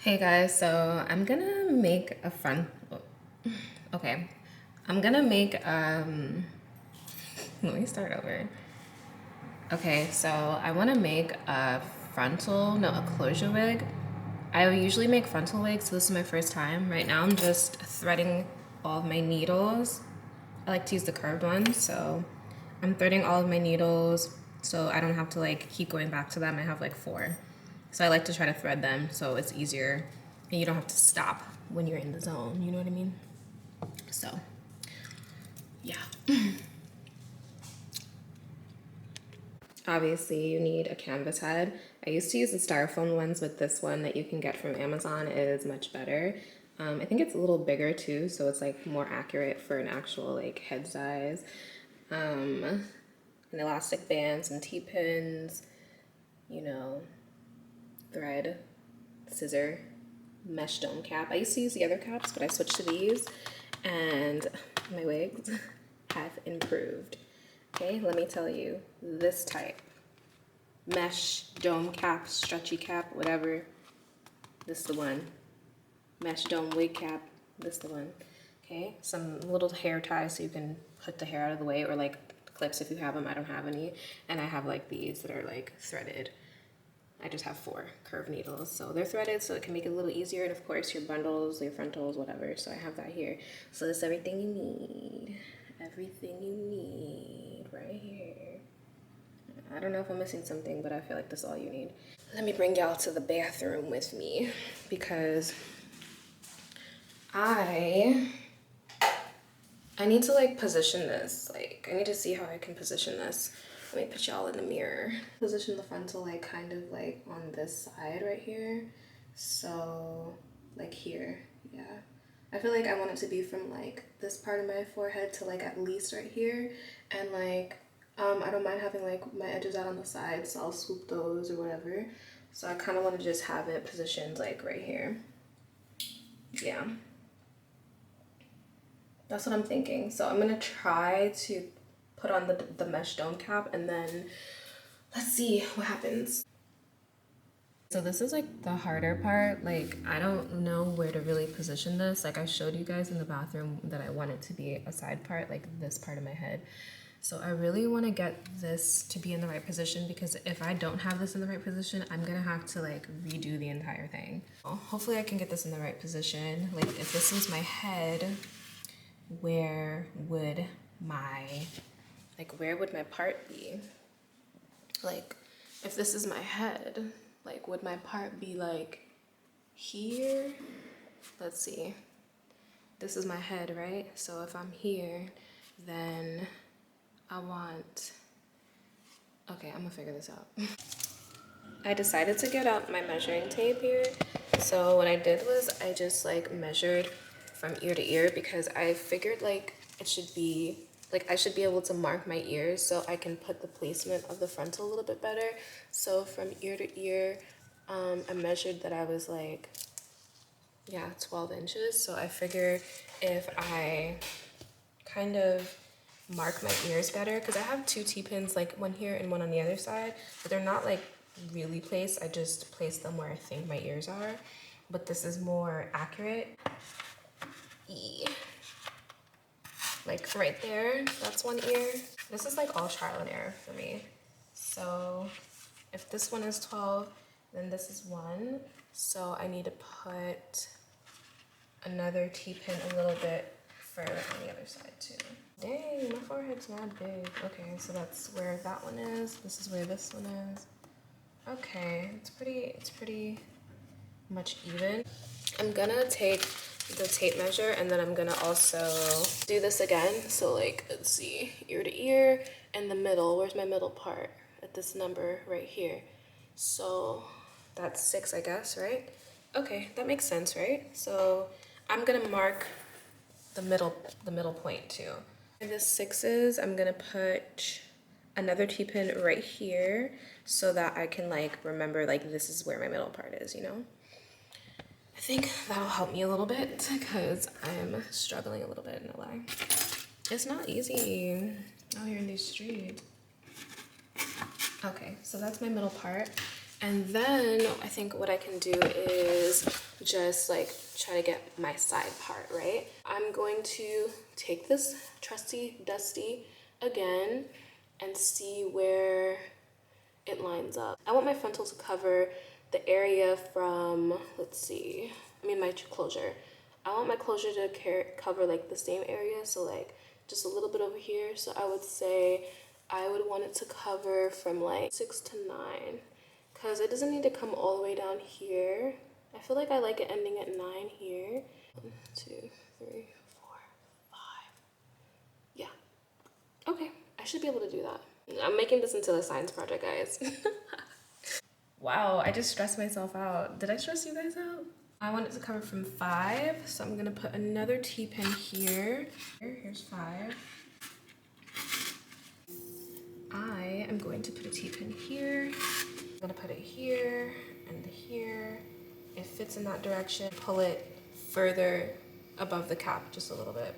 Hey guys, so I'm gonna make a front. Okay, I'm gonna make Let me start over. Okay, so I want to make a a closure wig. I usually make frontal wigs, so this is my first time. Right now, I'm just threading all of my needles. I like to use the curved ones, so I'm threading all of my needles so I don't have to like keep going back to them. I have like four. So I like to try to thread them so it's easier and you don't have to stop when you're in the zone, you know what I mean? So, yeah. Obviously, you need a canvas head. I used to use the styrofoam ones, but this one that you can get from Amazon is much better. I think it's a little bigger too, so it's like more accurate for an actual like head size. An elastic band, some T-pins, you know, thread, scissor, mesh dome cap. I used to use the other caps, but I switched to these, and my wigs have improved. Okay, let me tell you, this type, mesh dome cap, stretchy cap, whatever, this is the one. Mesh dome wig cap, this is the one. Okay, some little hair ties so you can put the hair out of the way, or like clips if you have them. I don't have any, and I have like these that are like threaded. I just have four curved needles, so they're threaded so it can make it a little easier, and of course your bundles, your frontals, whatever. So I have that here. So that's everything you need. Everything you need right here. I don't know if I'm missing something, but I feel like that's all you need. Let me bring y'all to the bathroom with me because I need to like position this. Like I need to see how I can position this. Let me put y'all in the mirror. Position the frontal like kind of like on this side right here. So like here, yeah. I feel like I want it to be from like this part of my forehead to like at least right here. And like, I don't mind having like my edges out on the side, so I'll swoop those or whatever. So I kind of want to just have it positioned like right here. Yeah. That's what I'm thinking. So I'm gonna try to put on the mesh dome cap and then let's see what happens. So this is like the harder part. Like I don't know where to really position this. Like I showed you guys in the bathroom that I want it to be a side part, like this part of my head. So I really want to get this to be in the right position because if I don't have this in the right position, I'm gonna have to like redo the entire thing. Hopefully I can get this in the right position. Like if this was my head, where would where would my part be? Like if this is my head, like would my part be like here? Let's see. This is my head, right? So if I'm here, then I want, okay, I'm gonna figure this out. I decided to get out my measuring tape here. So what I did was I just like measured from ear to ear because I figured like it should be, like I should be able to mark my ears so I can put the placement of the frontal a little bit better. So from ear to ear, I measured that I was like, yeah, 12 inches. So I figure if I kind of mark my ears better, because I have two T-pins, like one here and one on the other side, but they're not like really placed. I just place them where I think my ears are, but this is more accurate. Like right there, that's one ear. This is like all trial and error for me. So if this one is 12, then this is 1. So I need to put another T-pin a little bit further on the other side too. Dang, my forehead's not big. Okay, so that's where that one is. This is where this one is. Okay, it's pretty much even. I'm gonna take the tape measure and then I'm gonna also do this again. So like, let's see, ear to ear and the middle. Where's my middle part? At this number right here. So that's 6, I guess, right? Okay, that makes sense, right? So I'm gonna mark the middle point too. And the 6s, I'm gonna put another T-pin right here so that I can like remember like this is where my middle part is, you know? I think that'll help me a little bit because I'm struggling a little bit, no lie. It's not easy out here in these streets. Okay, so that's my middle part. And then I think what I can do is just like try to get my side part, right? I'm going to take this trusty dusty again and see where it lines up. I want my frontal to cover the area from, let's see, my closure. I want my closure to cover like the same area, so like just a little bit over here. So I would say I would want it to cover from like 6 to 9, because it doesn't need to come all the way down here. I feel like I like it ending at 9 here. 1, 2, 3, 4, 5. Yeah. Okay, I should be able to do that. I'm making this into a science project, guys. Wow, I just stressed myself out. Did I stress you guys out? I want it to cover from 5, so I'm gonna put another T-pin here. Here's 5. I am going to put a T-pin here. I'm gonna put it here and here. It fits in that direction. Pull it further above the cap just a little bit.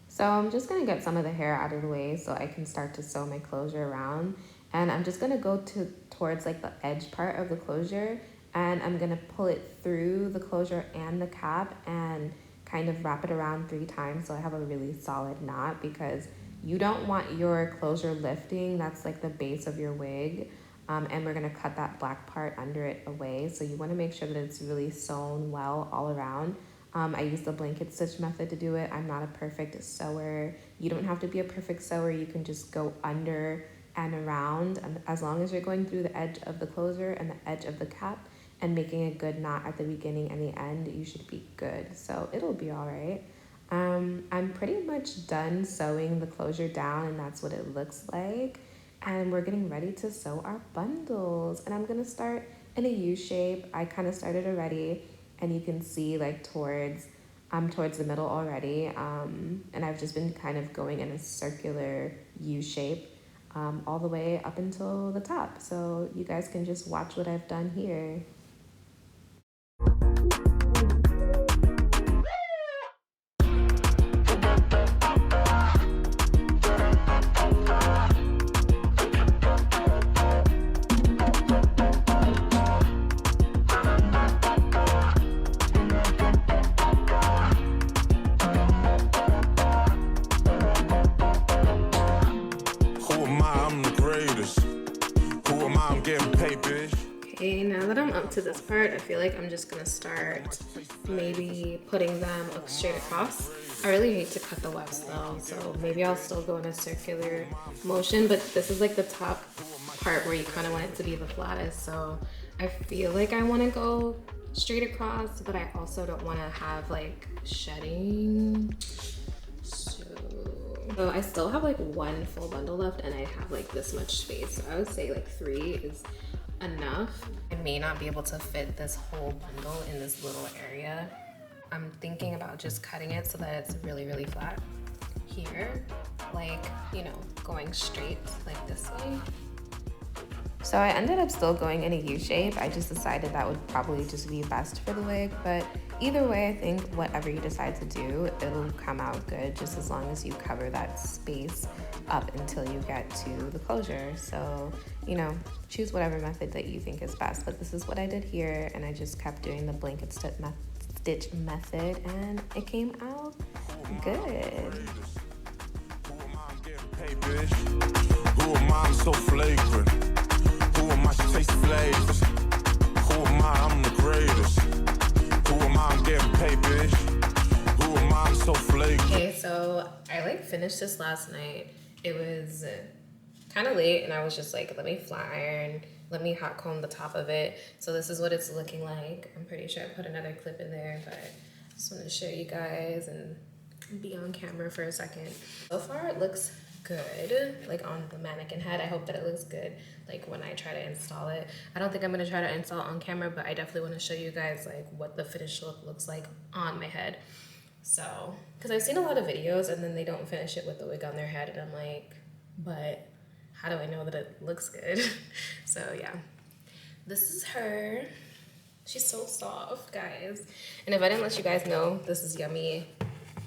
So I'm just gonna get some of the hair out of the way so I can start to sew my closure around. And I'm just gonna go towards like the edge part of the closure, and I'm gonna pull it through the closure and the cap and kind of wrap it around 3 times so I have a really solid knot, because you don't want your closure lifting. That's like the base of your wig. And we're gonna cut that black part under it away. So you wanna make sure that it's really sewn well all around. I use the blanket stitch method to do it. I'm not a perfect sewer. You don't have to be a perfect sewer. You can just go under and around. And as long as you're going through the edge of the closure and the edge of the cap and making a good knot at the beginning and the end, you should be good. So it'll be all right. I'm pretty much done sewing the closure down, and that's what it looks like. And we're getting ready to sew our bundles. And I'm gonna start in a U shape. I kind of started already, and you can see like towards the middle already. And I've just been kind of going in a circular U shape all the way up until the top. So you guys can just watch what I've done here. Okay, now that I'm up to this part, I feel like I'm just gonna start maybe putting them up straight across. I really hate to cut the wefts though, so maybe I'll still go in a circular motion, but this is like the top part where you kind of want it to be the flattest, so I feel like I want to go straight across, but I also don't want to have like shedding. So I still have like 1 full bundle left, and I have like this much space, so I would say like 3 is enough. I may not be able to fit this whole bundle in this little area. I'm thinking about just cutting it so that it's really, really flat here, like, you know, going straight like this way. So I ended up still going in a U shape. I just decided that would probably just be best for the wig, but either way, I think whatever you decide to do, it'll come out good just as long as you cover that space up until you get to the closure. So, you know, choose whatever method that you think is best, but this is what I did here, and I just kept doing the blanket stitch method, and it came out good. Who am I? I'm so flagrant. Who am I? She tastes flavors. Who am I? I'm the greatest. Who am I? I'm getting paid, bitch. Who am I? I'm so flagrant. Okay, so I like finished this last night. It was kind of late, and I was just like, let me flat iron, let me hot comb the top of it. So this is what it's looking like. I'm pretty sure I put another clip in there, but I just wanted to show you guys and be on camera for a second. So far it looks good, like on the mannequin head. I hope that it looks good like when I try to install it. I don't think I'm gonna try to install it on camera, but I definitely want to show you guys like what the finished look looks like on my head. So, because I've seen a lot of videos and then they don't finish it with the wig on their head, and I'm like, but how do I know that it looks good? So yeah, this is her. She's so soft, guys. And if I didn't let you guys know, this is Yummy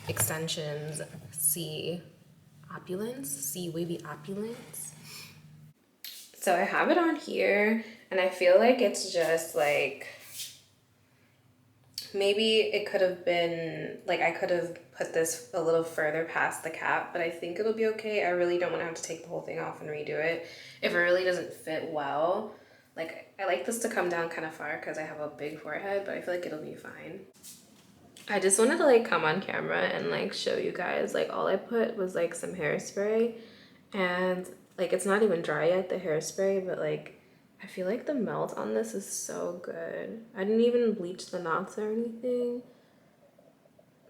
Extensions C Opulence, C Wavy Opulence. So I have it on here, And I feel like it's just like, maybe it could have been, like I could have put this a little further past the cap, but I think it'll be okay. I really don't want to have to take the whole thing off and redo it if it really doesn't fit well. Like, I like this to come down kind of far because I have a big forehead, but I feel like it'll be fine. I just wanted to like come on camera and like show you guys, like all I put was like some hairspray, and like it's not even dry yet, the hairspray, but like I feel like the melt on this is so good. I didn't even bleach the knots or anything.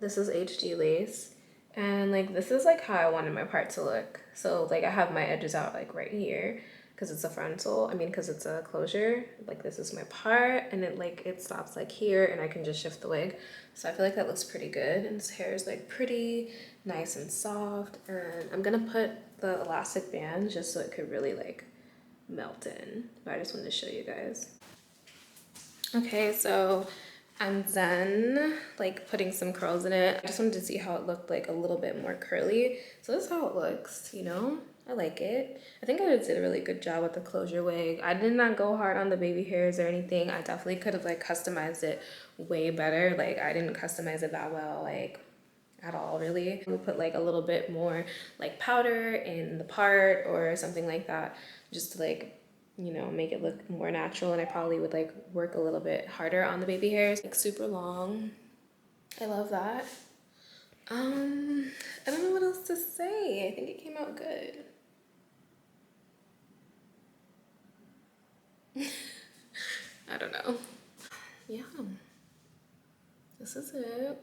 This is HD lace, and like this is like how I wanted my part to look. So like I have my edges out like right here because it's a frontal, I mean because it's a closure. Like this is my part, and it stops like here, and I can just shift the wig. So I feel like that looks pretty good, and this hair is like pretty nice and soft. And I'm gonna put the elastic band just so it could really like melt in, but I just wanted to show you guys. Okay, so I'm done like putting some curls in it. I just wanted to see how it looked like a little bit more curly. So this is how it looks, you know? I like it. I think I did a really good job with the closure wig. I did not go hard on the baby hairs or anything. I definitely could have like customized it way better. Like I didn't customize it that well, like at all really. We put like a little bit more like powder in the part or something like that, just to like, you know, make it look more natural. And I probably would like work a little bit harder on the baby hairs. Like super long. I love that. I don't know what else to say. I think it came out good. I don't know. Yeah, this is it.